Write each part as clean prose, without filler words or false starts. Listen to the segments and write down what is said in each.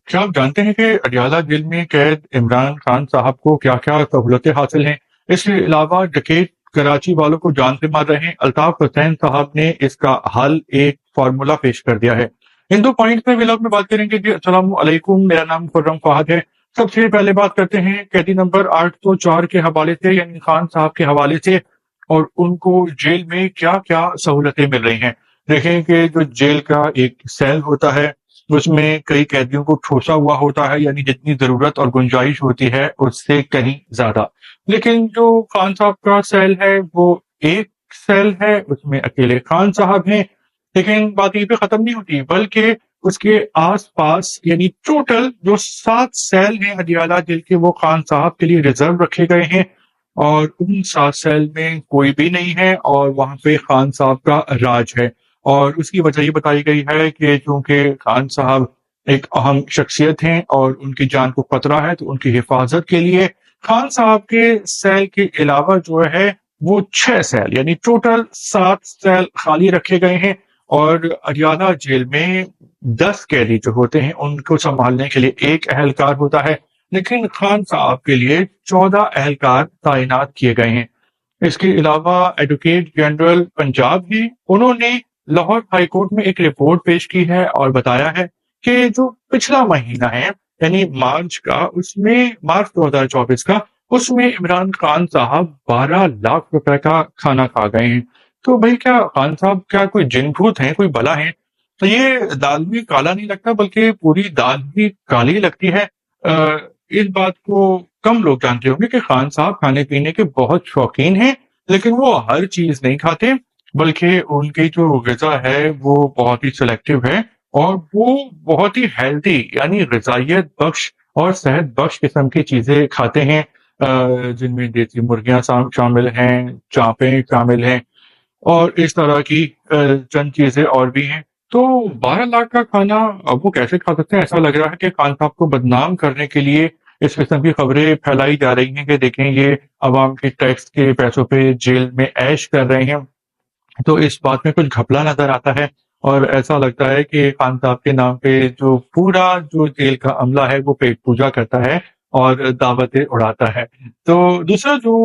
کیا آپ جانتے ہیں کہ اڈیالہ جیل میں قید عمران خان صاحب کو کیا کیا سہولتیں حاصل ہیں؟ اس کے علاوہ ڈکیٹ کراچی والوں کو جان سے مار رہے ہیں۔ الطاف حسین صاحب نے اس کا حل ایک فارمولا پیش کر دیا ہے۔ ان دو پوائنٹس میں ولاگ میں بات کریں گے۔ جی السلام علیکم، میرا نام خرم فہد ہے۔ سب سے پہلے بات کرتے ہیں قیدی نمبر 804 کے حوالے سے، یعنی خان صاحب کے حوالے سے، اور ان کو جیل میں کیا کیا سہولتیں مل رہی ہیں۔ دیکھیں کہ جو جیل کا ایک سیل ہوتا ہے اس میں کئی قیدیوں کو ٹھوسا ہوا ہوتا ہے، یعنی جتنی ضرورت اور گنجائش ہوتی ہے اس سے کہیں زیادہ۔ لیکن جو خان صاحب کا سیل ہے وہ ایک سیل ہے، اس میں اکیلے خان صاحب ہیں۔ لیکن بات یہیں پہ ختم نہیں ہوتی، بلکہ اس کے آس پاس یعنی ٹوٹل جو 7 سیل ہیں اڈیالہ جیل کے، وہ خان صاحب کے لیے ریزرو رکھے گئے ہیں، اور ان 7 سیل میں کوئی بھی نہیں ہے، اور وہاں پہ خان صاحب کا راج ہے۔ اور اس کی وجہ یہ بتائی گئی ہے کہ چونکہ خان صاحب ایک اہم شخصیت ہیں اور ان کی جان کو خطرہ ہے، تو ان کی حفاظت کے لیے خان صاحب کے سیل کے علاوہ جو ہے وہ 6 سیل یعنی ٹوٹل 7 سیل خالی رکھے گئے ہیں۔ اور اڈیالہ جیل میں 10 قیدی جو ہوتے ہیں ان کو سنبھالنے کے لیے ایک اہلکار ہوتا ہے، لیکن خان صاحب کے لیے 14 اہلکار تعینات کیے گئے ہیں۔ اس کے علاوہ ایڈوکیٹ جنرل پنجاب بھی انہوں نے لاہور ہائی کورٹ میں ایک رپورٹ پیش کی ہے اور بتایا ہے کہ جو پچھلا مہینہ ہے یعنی مارچ کا، اس میں مارچ 2024 کا، اس میں عمران خان صاحب 12 لاکھ روپے کا کھانا کھا گئے ہیں۔ تو بھئی کیا خان صاحب کیا کوئی جن بھوت ہیں، کوئی بلا ہیں؟ تو یہ دال بھی کالا نہیں لگتا بلکہ پوری دال بھی کالی لگتی ہے۔ اس بات کو کم لوگ جانتے ہوں گے کہ خان صاحب کھانے پینے کے بہت شوقین ہیں، لیکن وہ ہر چیز نہیں کھاتے، بلکہ ان کی جو غذا ہے وہ بہت ہی سلیکٹو ہے، اور وہ بہت ہی ہیلدی یعنی غذائیت بخش اور صحت بخش قسم کی چیزیں کھاتے ہیں، جن میں دیسی مرغیاں شامل ہیں، چانپیں شامل ہیں، اور اس طرح کی چند چیزیں اور بھی ہیں۔ تو 12 لاکھ کا کھانا اب وہ کیسے کھا سکتے ہیں؟ ایسا لگ رہا ہے کہ خان صاحب کو بدنام کرنے کے لیے اس قسم کی خبریں پھیلائی جا رہی ہیں کہ دیکھیں یہ عوام کے ٹیکس کے پیسوں پہ جیل میں عیش کر رہے ہیں۔ تو اس بات میں کچھ گھپلا نظر آتا ہے، اور ایسا لگتا ہے کہ خان صاحب کے نام پہ جو پورا جو جیل کا عملہ ہے وہ پیٹ پوجا کرتا ہے اور دعوتیں اڑاتا ہے۔ تو دوسرا جو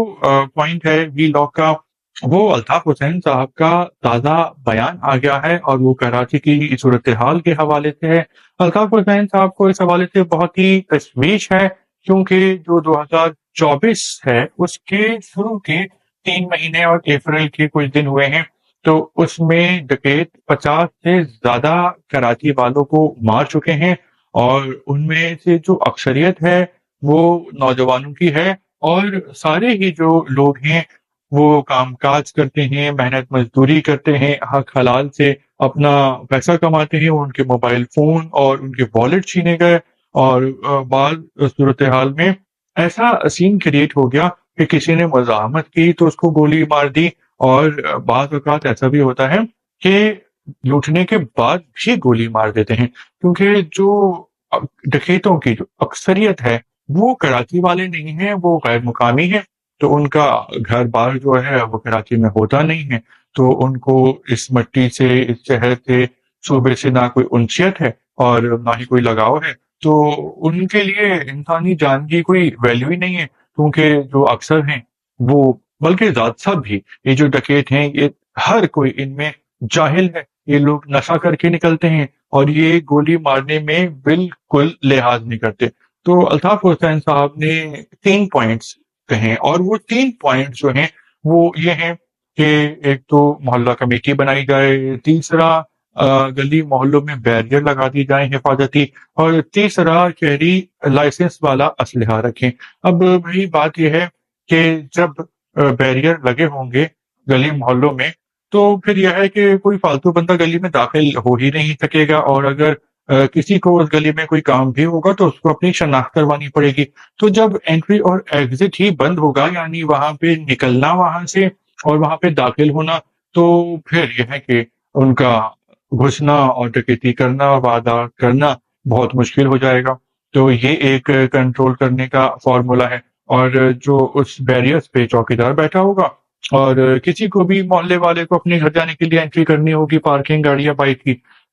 پوائنٹ ہے وی لاگ کا، وہ الطاف حسین صاحب کا تازہ بیان آ گیا ہے، اور وہ کراچی کی صورتحال کے حوالے سے ہے۔ الطاف حسین صاحب کو اس حوالے سے بہت ہی تشویش ہے، کیونکہ جو 2024 ہے اس کے شروع کے 3 مہینے اور اپریل کے کچھ دن ہوئے ہیں، تو اس میں ڈکیت 50 سے زیادہ کراچی والوں کو مار چکے ہیں، اور ان میں سے جو اکثریت ہے وہ نوجوانوں کی ہے، اور سارے ہی جو لوگ ہیں وہ کام کاج کرتے ہیں، محنت مزدوری کرتے ہیں، حق حلال سے اپنا پیسہ کماتے ہیں۔ ان کے موبائل فون اور ان کے والٹ چھینے گئے، اور بعض صورتحال میں ایسا سین کریٹ ہو گیا کہ کسی نے مزاحمت کی تو اس کو گولی مار دی، اور بعض اوقات ایسا بھی ہوتا ہے کہ لوٹنے کے بعد بھی گولی مار دیتے ہیں، کیونکہ جو ڈکیتوں کی جو اکثریت ہے وہ کراچی والے نہیں ہیں، وہ غیر مقامی ہیں، تو ان کا گھر بار جو ہے وہ کراچی میں ہوتا نہیں ہے، تو ان کو اس مٹی سے، اس شہر سے، صوبے سے نہ کوئی انسیت ہے اور نہ ہی کوئی لگاؤ ہے، تو ان کے لیے انسانی جان کی کوئی ویلیو ہی نہیں ہے، کیونکہ جو اکثر ہیں وہ، بلکہ ذات صاحب بھی، یہ جو ڈکیت ہیں یہ ہر کوئی ان میں جاہل ہے، یہ لوگ نشہ کر کے نکلتے ہیں اور یہ گولی مارنے میں بالکل لحاظ نہیں کرتے۔ تو الطاف حسین صاحب نے 3 پوائنٹس کہیں، اور وہ 3 پوائنٹ جو ہیں وہ یہ ہیں کہ ایک تو محلہ کمیٹی بنائی جائے، تیسرا گلی محلوں میں بیریئر لگا دی جائیں حفاظتی، اور تیسرا شہری لائسنس والا اسلحہ رکھیں۔ اب بھائی بات یہ ہے کہ جب بیریئر لگے ہوں گے گلی محلوں میں، تو پھر یہ ہے کہ کوئی فالتو بندہ گلی میں داخل ہو ہی نہیں سکے گا، اور اگر کسی کو اس گلی میں کوئی کام بھی ہوگا تو اس کو اپنی شناخت کروانی پڑے گی۔ تو جب انٹری اور ایگزٹ ہی بند ہوگا، یعنی وہاں پہ نکلنا وہاں سے اور وہاں پہ داخل ہونا، تو پھر یہ ہے کہ ان کا گھسنا اور ڈکیتی کرنا، واردات کرنا بہت مشکل ہو جائے گا۔ تو یہ ایک کنٹرول کرنے کا فارمولا ہے، اور جو اس بیریئرز پہ چوکیدار بیٹھا ہوگا، اور کسی کو بھی محلے والے کو اپنے گھر جانے کے لیے انٹری کرنی ہوگی، پارکنگ گاڑی یا بائک کی،